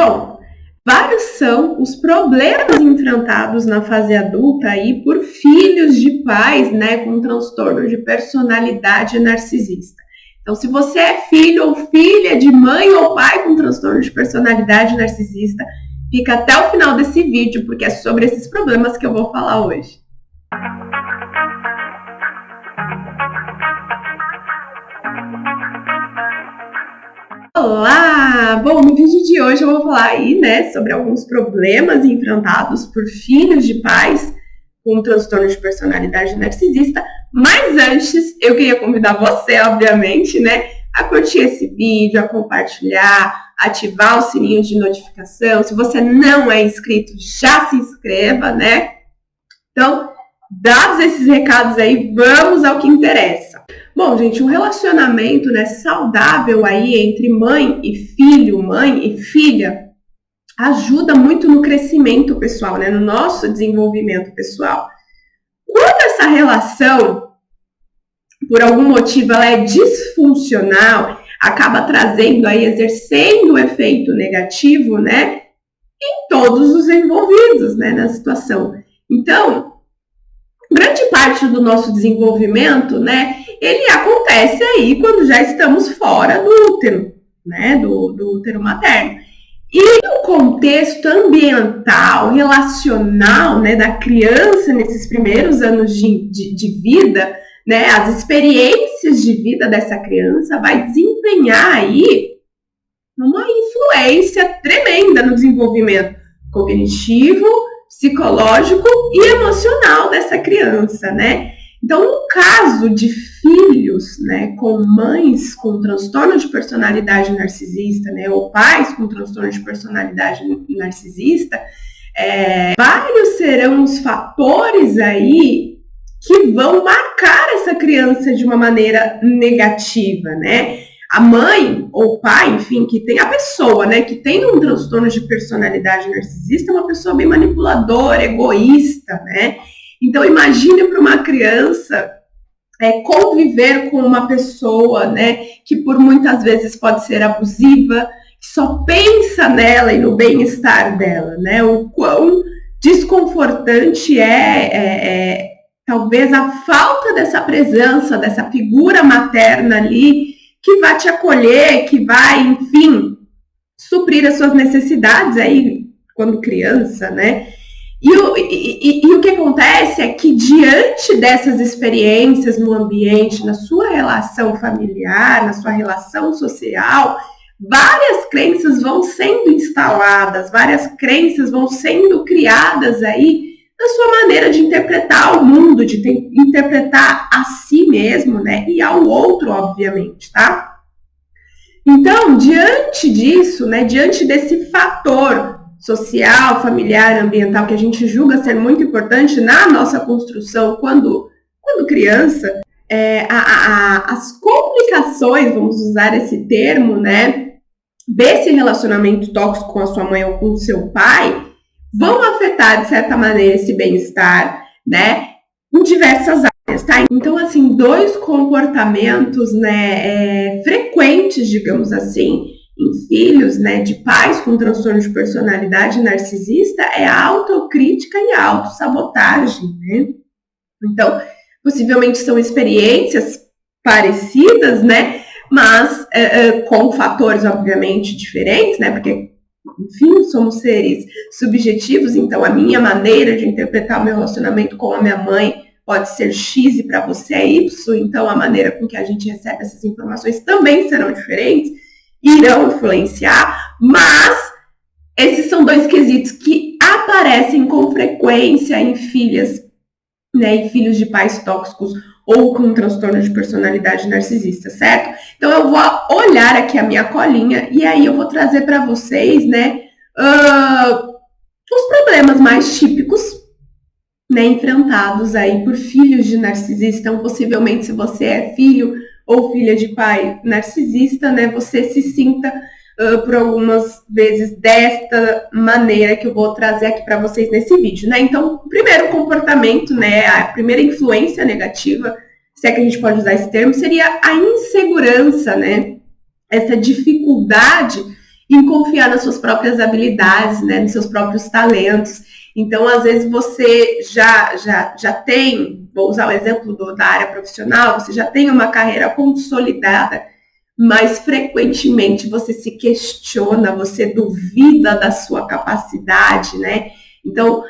Bom, vários são os problemas enfrentados na fase adulta aí por filhos de pais, né, com transtorno de personalidade narcisista. Então, se você é filho ou filha de mãe ou pai com transtorno de personalidade narcisista, fica até o final desse vídeo, porque é sobre esses problemas que eu vou falar hoje. Olá! Bom, no vídeo de hoje eu vou falar aí, né, sobre alguns problemas enfrentados por filhos de pais com transtorno de personalidade narcisista, mas antes eu queria convidar você, obviamente, né, a curtir esse vídeo, a compartilhar, ativar o sininho de notificação. Se você não é inscrito, já se inscreva, né? Então, dados esses recados aí, vamos ao que interessa. Bom, gente, um relacionamento, né, saudável aí entre mãe e filho, mãe e filha, ajuda muito no crescimento pessoal, né, no nosso desenvolvimento pessoal. Quando essa relação, por algum motivo, ela é disfuncional, acaba trazendo aí, exercendo um efeito negativo, né, em todos os envolvidos, né, na situação. Então, grande parte do nosso desenvolvimento, né, ele acontece aí quando já estamos fora do útero, né, do útero materno. E no contexto ambiental, relacional, né, da criança nesses primeiros anos de vida, né, as experiências de vida dessa criança vai desempenhar aí uma influência tremenda no desenvolvimento cognitivo, psicológico e emocional dessa criança, né? Então, no caso de filhos, né, com mães com transtorno de personalidade narcisista, né, ou pais com transtorno de personalidade narcisista, vários serão os fatores aí que vão marcar essa criança de uma maneira negativa, né? A mãe ou o pai, enfim, que tem a pessoa, né, que tem um transtorno de personalidade narcisista, é uma pessoa bem manipuladora, egoísta, né? Então, imagine para uma criança conviver com uma pessoa, né, que por muitas vezes pode ser abusiva, que só pensa nela e no bem-estar dela, né? O quão desconfortante talvez a falta dessa presença, dessa figura materna ali, que vai te acolher, que vai, enfim, suprir as suas necessidades aí quando criança, né? E o que acontece é que diante dessas experiências no ambiente, na sua relação familiar, na sua relação social, várias crenças vão sendo instaladas, várias crenças vão sendo criadas aí na sua maneira de interpretar o mundo, de interpretar a si mesmo, né, e ao outro, obviamente, tá? Então, diante disso, né, diante desse fator social, familiar, ambiental, que a gente julga ser muito importante na nossa construção quando criança, as complicações, vamos usar esse termo, né, desse relacionamento tóxico com a sua mãe ou com o seu pai, vão afetar, de certa maneira, esse bem-estar, né, em diversas áreas, tá? Então, assim, dois comportamentos, né, frequentes, digamos assim, em filhos, né, de pais com transtorno de personalidade narcisista é a autocrítica e a autossabotagem, né? Então, possivelmente são experiências parecidas, né, mas com fatores, obviamente, diferentes, né, porque enfim, somos seres subjetivos, então a minha maneira de interpretar o meu relacionamento com a minha mãe pode ser X e para você é Y, então a maneira com que a gente recebe essas informações também serão diferentes, irão influenciar, mas esses são dois quesitos que aparecem com frequência em filhas, né, em filhos de pais tóxicos ou com transtorno de personalidade narcisista, certo? Então eu vou olhar aqui a minha colinha e aí eu vou trazer para vocês, né, os problemas mais típicos, né, enfrentados aí por filhos de narcisista. Então, possivelmente, se você é filho ou filha de pai narcisista, né, você se sinta por algumas vezes desta maneira que eu vou trazer aqui para vocês nesse vídeo, né? Então, o primeiro comportamento, né, a primeira influência negativa, se é que a gente pode usar esse termo, seria a insegurança, né? Essa dificuldade em confiar nas suas próprias habilidades, né, nos seus próprios talentos. Então, às vezes, você já tem, vou usar o exemplo da área profissional, você já tem uma carreira consolidada, mas frequentemente você se questiona, você duvida da sua capacidade, né? Então,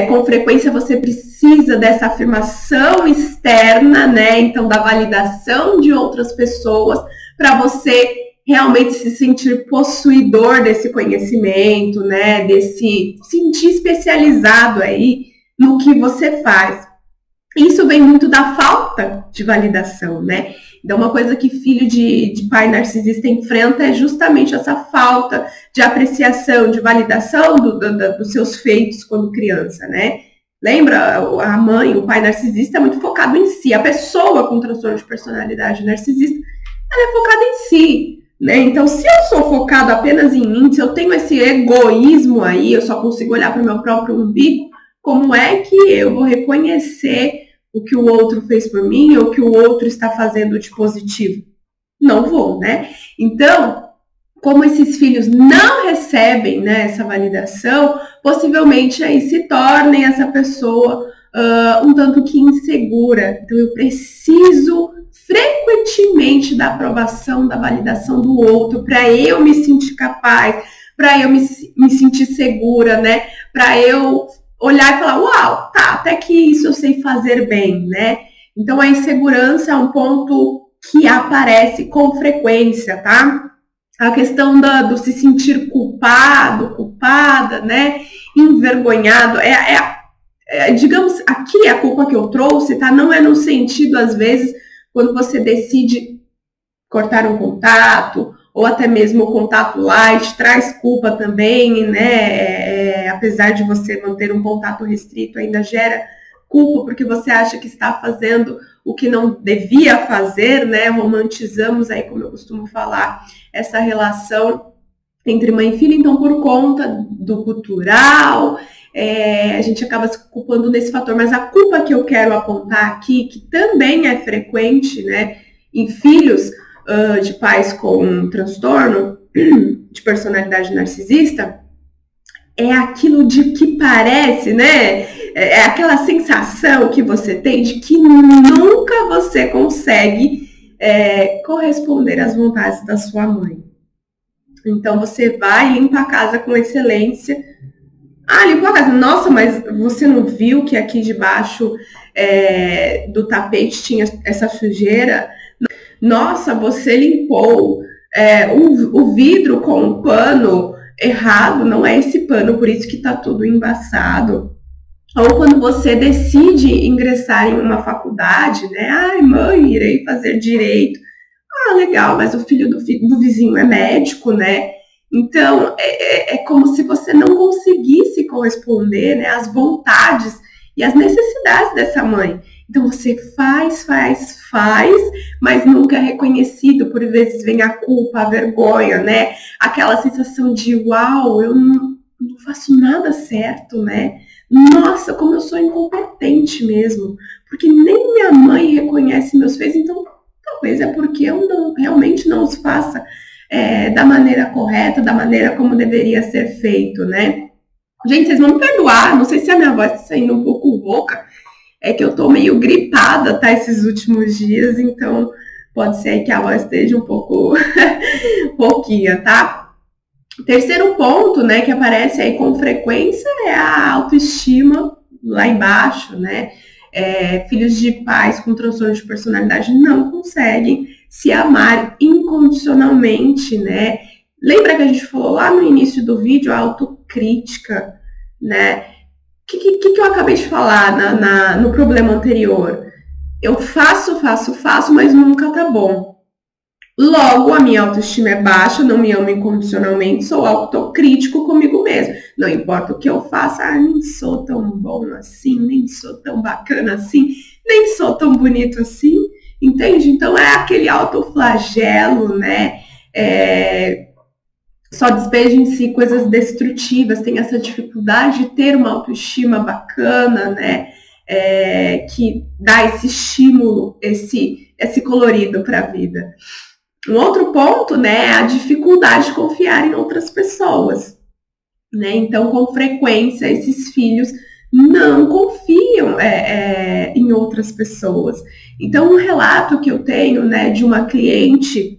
com frequência você precisa dessa afirmação externa, né? Então, da validação de outras pessoas para você realmente se sentir possuidor desse conhecimento, né? Desse sentir especializado aí no que você faz. Isso vem muito da falta de validação, né? Então, uma coisa que filho de pai narcisista enfrenta é justamente essa falta de apreciação, de validação dos seus feitos quando criança, né? Lembra, a mãe, o pai narcisista é muito focado em si. A pessoa com transtorno de personalidade narcisista, ela é focada em si, né? Então, se eu sou focado apenas em mim, se eu tenho esse egoísmo aí, eu só consigo olhar para o meu próprio umbigo, como é que eu vou reconhecer o que o outro fez por mim ou o que o outro está fazendo de positivo? Não vou, né? Então, como esses filhos não recebem, né, essa validação, possivelmente aí se tornem essa pessoa um tanto que insegura. Então, eu preciso frequentemente da aprovação, da validação do outro, para eu me sentir capaz, para eu me sentir segura, né? Para eu olhar e falar, uau, tá, até que isso eu sei fazer bem, né? Então, a insegurança é um ponto que aparece com frequência, tá? A questão do se sentir culpado, culpada, né? Envergonhado, digamos, aqui a culpa que eu trouxe, tá? Não é no sentido, às vezes, quando você decide cortar um contato, ou até mesmo o contato light, traz culpa também, né? Apesar de você manter um contato restrito, ainda gera culpa porque você acha que está fazendo o que não devia fazer, né? Romantizamos aí, como eu costumo falar, essa relação entre mãe e filha. Então, por conta do cultural, a gente acaba se culpando nesse fator. Mas a culpa que eu quero apontar aqui, que também é frequente, né, em filhos de pais com transtorno de personalidade narcisista, é aquilo de que parece, né? É aquela sensação que você tem de que nunca você consegue corresponder às vontades da sua mãe. Então, você vai e limpa a casa com excelência. Ah, limpou a casa. Nossa, mas você não viu que aqui debaixo do tapete tinha essa sujeira? Nossa, você limpou o vidro com um pano errado, não é esse pano, por isso que tá tudo embaçado. Ou quando você decide ingressar em uma faculdade, né? Ai, mãe, irei fazer direito. Ah, legal, mas o filho do vizinho é médico, né? Então, é como se você não conseguisse corresponder, né, às vontades e às necessidades dessa mãe. Então, você faz, mas nunca é reconhecido. Por vezes vem a culpa, a vergonha, né? Aquela sensação de, uau, eu não faço nada certo, né? Nossa, como eu sou incompetente mesmo. Porque nem minha mãe reconhece meus feitos, então talvez é porque eu realmente não os faça da maneira correta, da maneira como deveria ser feito, né? Gente, vocês vão me perdoar, não sei se a minha voz está saindo um pouco rouca, é que eu tô meio gripada, tá, esses últimos dias, então pode ser que a voz esteja um pouco pouquinha, tá? Terceiro ponto, né, que aparece aí com frequência é a autoestima lá embaixo, né? Filhos de pais com transtorno de personalidade não conseguem se amar incondicionalmente, né? Lembra que a gente falou lá no início do vídeo, a autocrítica, né? O que eu acabei de falar no problema anterior? Eu faço, mas nunca tá bom. Logo, a minha autoestima é baixa, não me amo incondicionalmente, sou autocrítico comigo mesmo. Não importa o que eu faça, nem sou tão bom assim, nem sou tão bacana assim, nem sou tão bonito assim, entende? Então, é aquele autoflagelo, né? Só despeja em si coisas destrutivas, tem essa dificuldade de ter uma autoestima bacana, né? Que dá esse estímulo, esse colorido para a vida. Um outro ponto, né, é a dificuldade de confiar em outras pessoas, né? Então, com frequência, esses filhos não confiam em outras pessoas. Então, um relato que eu tenho, né, de uma cliente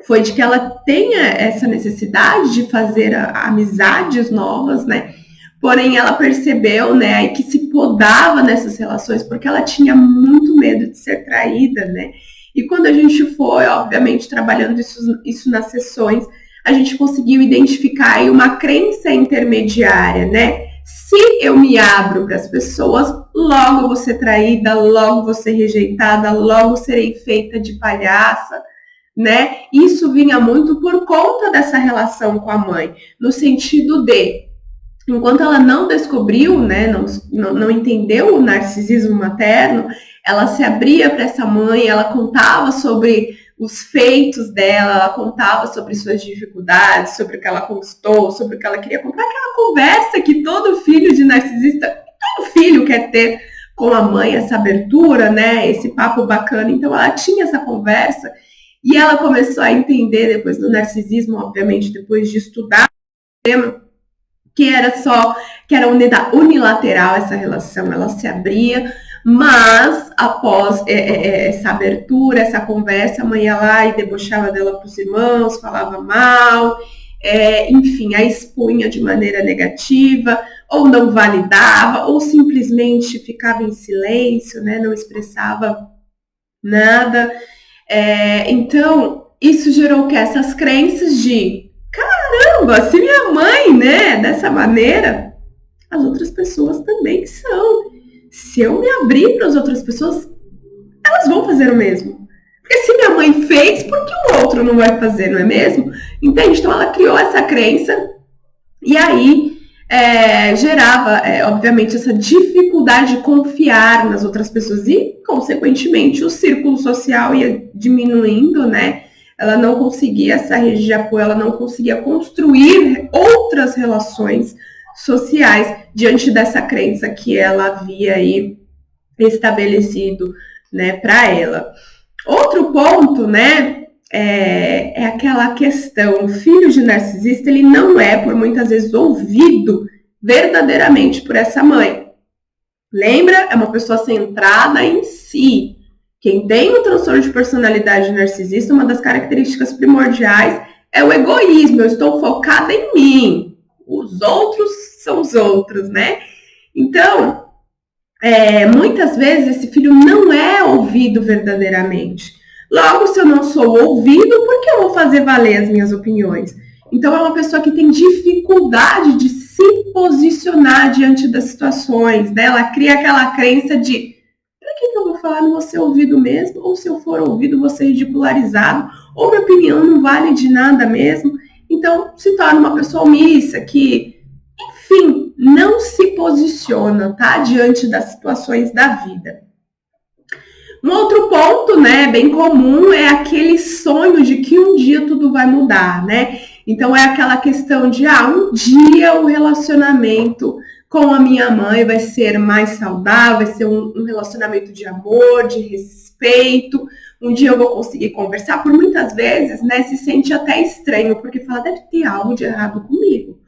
foi de que ela tenha essa necessidade de fazer amizades novas, né? Porém, ela percebeu, né, que se podava nessas relações porque ela tinha muito medo de ser traída, né? E quando a gente foi, obviamente, trabalhando isso nas sessões, a gente conseguiu identificar aí uma crença intermediária, né? Se eu me abro para as pessoas, logo vou ser traída, logo vou ser rejeitada, logo serei feita de palhaça, né? Isso vinha muito por conta dessa relação com a mãe, no sentido de, enquanto ela não descobriu, né, não entendeu o narcisismo materno, ela se abria para essa mãe, ela contava sobre os feitos dela, ela contava sobre suas dificuldades, sobre o que ela conquistou, sobre o que ela queria comprar, aquela conversa que todo filho de narcisista, todo filho quer ter com a mãe, essa abertura, né, esse papo bacana. Então ela tinha essa conversa e ela começou a entender depois do narcisismo, obviamente, depois de estudar o tema, que era unilateral essa relação, ela se abria, mas após essa abertura, essa conversa, a mãe ia lá e debochava dela para os irmãos, falava mal, enfim, a expunha de maneira negativa, ou não validava, ou simplesmente ficava em silêncio, né, não expressava nada. Então, isso gerou que essas crenças de caramba, se minha mãe, né, dessa maneira, as outras pessoas também são. Se eu me abrir para as outras pessoas, elas vão fazer o mesmo. Porque se minha mãe fez, por que o outro não vai fazer, não é mesmo? Entende? Então ela criou essa crença e aí gerava, obviamente, essa dificuldade de confiar nas outras pessoas e, consequentemente, o círculo social ia diminuindo, né? Ela não conseguia, essa rede de apoio, ela não conseguia construir outras relações sociais diante dessa crença que ela havia aí estabelecido, né, para ela. Outro ponto, né, é aquela questão, o filho de narcisista, ele não é, por muitas vezes, ouvido verdadeiramente por essa mãe. Lembra? É uma pessoa centrada em si. Quem tem o transtorno de personalidade narcisista, uma das características primordiais é o egoísmo. Eu estou focada em mim. Os outros são os outros, né? Então, muitas vezes esse filho não é ouvido verdadeiramente. Logo, se eu não sou ouvido, por que eu vou fazer valer as minhas opiniões? Então, é uma pessoa que tem dificuldade de se posicionar diante das situações, né? Ela cria aquela crença de para que eu vou falar, não vou ser ouvido mesmo? Ou se eu for ouvido, vou ser ridicularizado? Ou minha opinião não vale de nada mesmo? Então, se torna uma pessoa omissa, que, enfim, não se posiciona, tá? Diante das situações da vida. Um outro ponto, né, bem comum, é aquele sonho de que um dia tudo vai mudar, né? Então, é aquela questão de, um dia o relacionamento com a minha mãe vai ser mais saudável, vai ser um relacionamento de amor, de respeito. Um dia eu vou conseguir conversar. Por muitas vezes, né, se sente até estranho, porque fala, deve ter algo de errado comigo.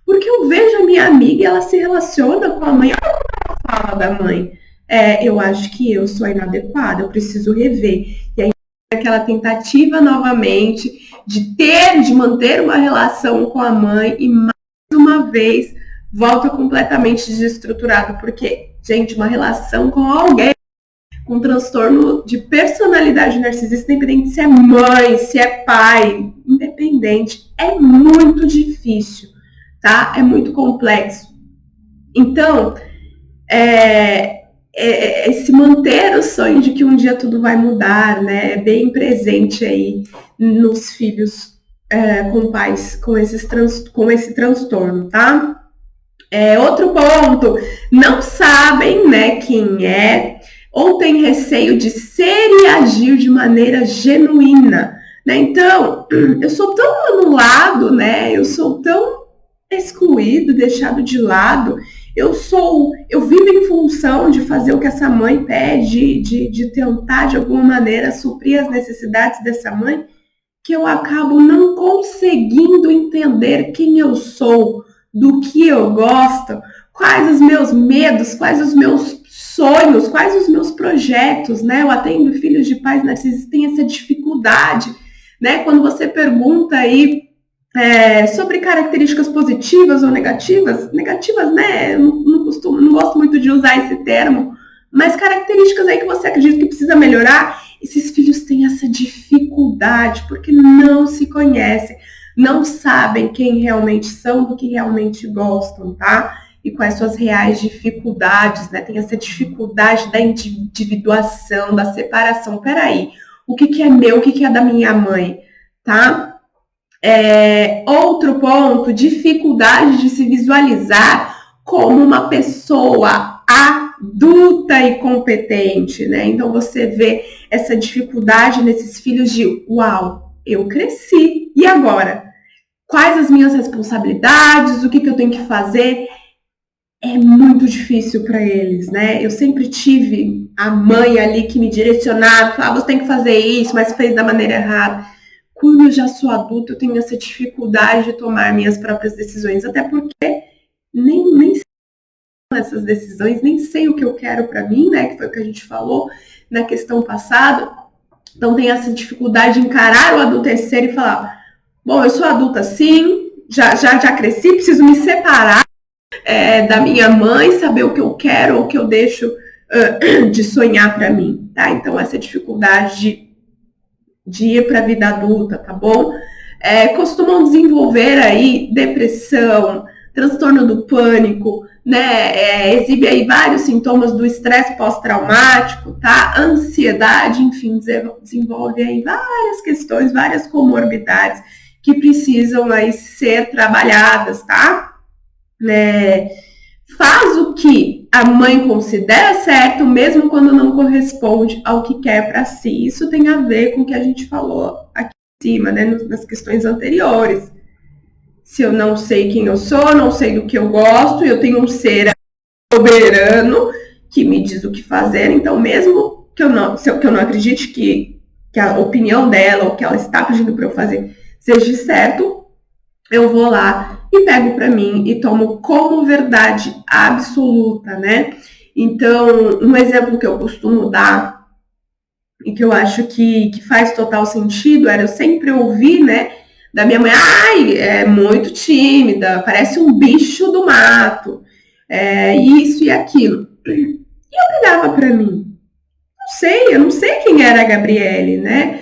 Porque eu vejo a minha amiga e ela se relaciona com a mãe. Olha como ela fala da mãe. Eu acho que eu sou inadequada, eu preciso rever. E aí, aquela tentativa novamente de manter uma relação com a mãe e mais uma vez volta completamente desestruturado, porque, gente, uma relação com alguém com transtorno de personalidade narcisista, independente se é mãe, se é pai, independente, é muito difícil, tá? É muito complexo. Então, se manter o sonho de que um dia tudo vai mudar, né? É bem presente aí nos filhos com pais com esse transtorno, tá? Outro ponto, não sabem, né, quem é, ou tem receio de ser e agir de maneira genuína, né? Então, eu sou tão anulado, né? Eu sou tão excluído, deixado de lado. Eu vivo em função de fazer o que essa mãe pede, de tentar de alguma maneira suprir as necessidades dessa mãe, que eu acabo não conseguindo entender quem eu sou, do que eu gosto, quais os meus medos, quais os meus sonhos, quais os meus projetos, né? Eu atendo filhos de pais narcisistas, tem essa dificuldade, né? Quando você pergunta aí sobre características positivas ou negativas, né? Eu não gosto muito de usar esse termo, mas características aí que você acredita que precisa melhorar, esses filhos têm essa dificuldade, porque não se conhecem, não sabem quem realmente são, do que realmente gostam, tá? E quais suas reais dificuldades, né? Tem essa dificuldade da individuação, da separação. Peraí, o que é meu, o que é da minha mãe, tá? Outro ponto, dificuldade de se visualizar como uma pessoa adulta e competente, né? Então você vê essa dificuldade nesses filhos de, uau, eu cresci, e agora? Quais as minhas responsabilidades? O que eu tenho que fazer? É muito difícil para eles, né? Eu sempre tive a mãe ali que me direcionava, falava, você tem que fazer isso, mas fez da maneira errada. Quando eu já sou adulta, eu tenho essa dificuldade de tomar minhas próprias decisões, até porque nem sei essas decisões, nem sei o que eu quero para mim, né? Que foi o que a gente falou na questão passada. Então tem essa dificuldade de encarar o adultecer e falar, bom, eu sou adulta sim, já cresci, preciso me separar da minha mãe, saber o que eu quero ou o que eu deixo de sonhar para mim, tá? Então essa dificuldade de ir para a vida adulta, tá bom? Costumam desenvolver aí depressão, transtorno do pânico, né? Exibe aí vários sintomas do estresse pós-traumático, tá? Ansiedade, enfim, desenvolve aí várias questões, várias comorbidades que precisam aí ser trabalhadas, tá? Faz o que a mãe considera certo, mesmo quando não corresponde ao que quer para si. Isso tem a ver com o que a gente falou aqui em cima, né, nas questões anteriores. Se eu não sei quem eu sou, não sei do que eu gosto, eu tenho um ser soberano que me diz o que fazer, então mesmo que eu não acredite que a opinião dela, ou que ela está pedindo para eu fazer, seja certo, eu vou lá e pego para mim e tomo como verdade absoluta, né? Então, um exemplo que eu costumo dar e que eu acho que faz total sentido era eu sempre ouvir, né, da minha mãe, ai, é muito tímida, parece um bicho do mato, isso e aquilo. E eu pegava para mim, eu não sei quem era a Gabriele, né?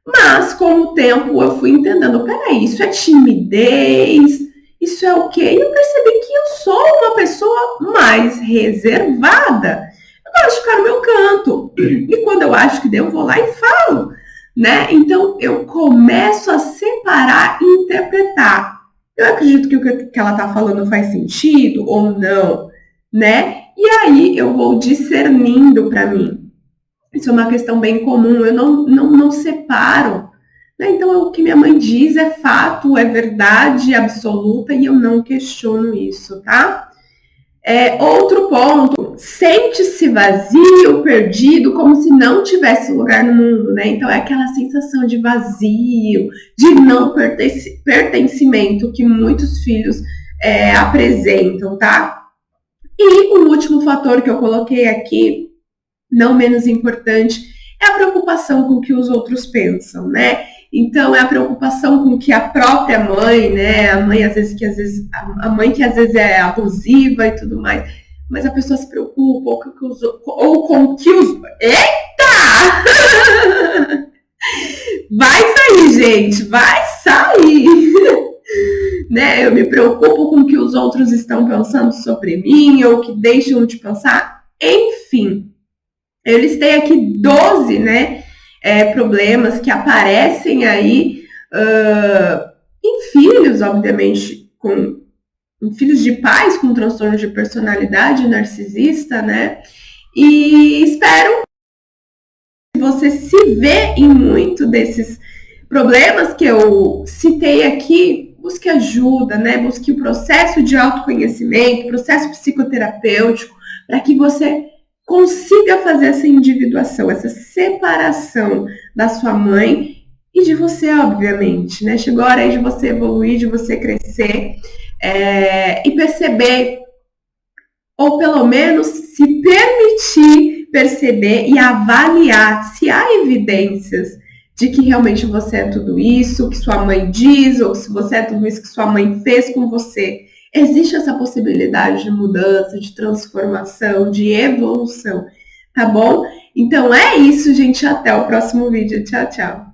Mas, com o tempo, eu fui entendendo, peraí, isso é timidez, isso é o quê? E eu percebi que eu sou uma pessoa mais reservada. Eu gosto de ficar no meu canto. E quando eu acho que deu, eu vou lá e falo, né? Então, eu começo a separar e interpretar. Eu acredito que o que ela está falando faz sentido ou não, né? E aí, eu vou discernindo para mim. Isso é uma questão bem comum, eu não separo. Né? Então, o que minha mãe diz é fato, é verdade absoluta e eu não questiono isso, tá? Outro ponto, sente-se vazio, perdido, como se não tivesse lugar no mundo, né? Então, é aquela sensação de vazio, de não pertencimento que muitos filhos apresentam, tá? E o último fator que eu coloquei aqui, não menos importante, é a preocupação com o que os outros pensam, né? Então, é a preocupação com que a própria mãe, né? A mãe, a mãe que às vezes é abusiva e tudo mais, mas a pessoa se preocupa ou com que os... Eita! Vai sair, gente! Vai sair! Né? Eu me preocupo com o que os outros estão pensando sobre mim, ou que deixam de pensar, enfim. Eu listei aqui 12, né, problemas que aparecem aí em filhos, obviamente, em filhos de pais com transtorno de personalidade narcisista, né? E espero que você se vê em muito desses problemas que eu citei aqui, busque ajuda, né? Busque o processo de autoconhecimento, processo psicoterapêutico, para que você consiga fazer essa individuação, essa separação da sua mãe e de você, obviamente, né? Chegou a hora aí de você evoluir, de você crescer e perceber, ou pelo menos se permitir perceber e avaliar se há evidências de que realmente você é tudo isso que sua mãe diz, ou se você é tudo isso que sua mãe fez com você. Existe essa possibilidade de mudança, de transformação, de evolução, tá bom? Então é isso, gente. Até o próximo vídeo. Tchau, tchau.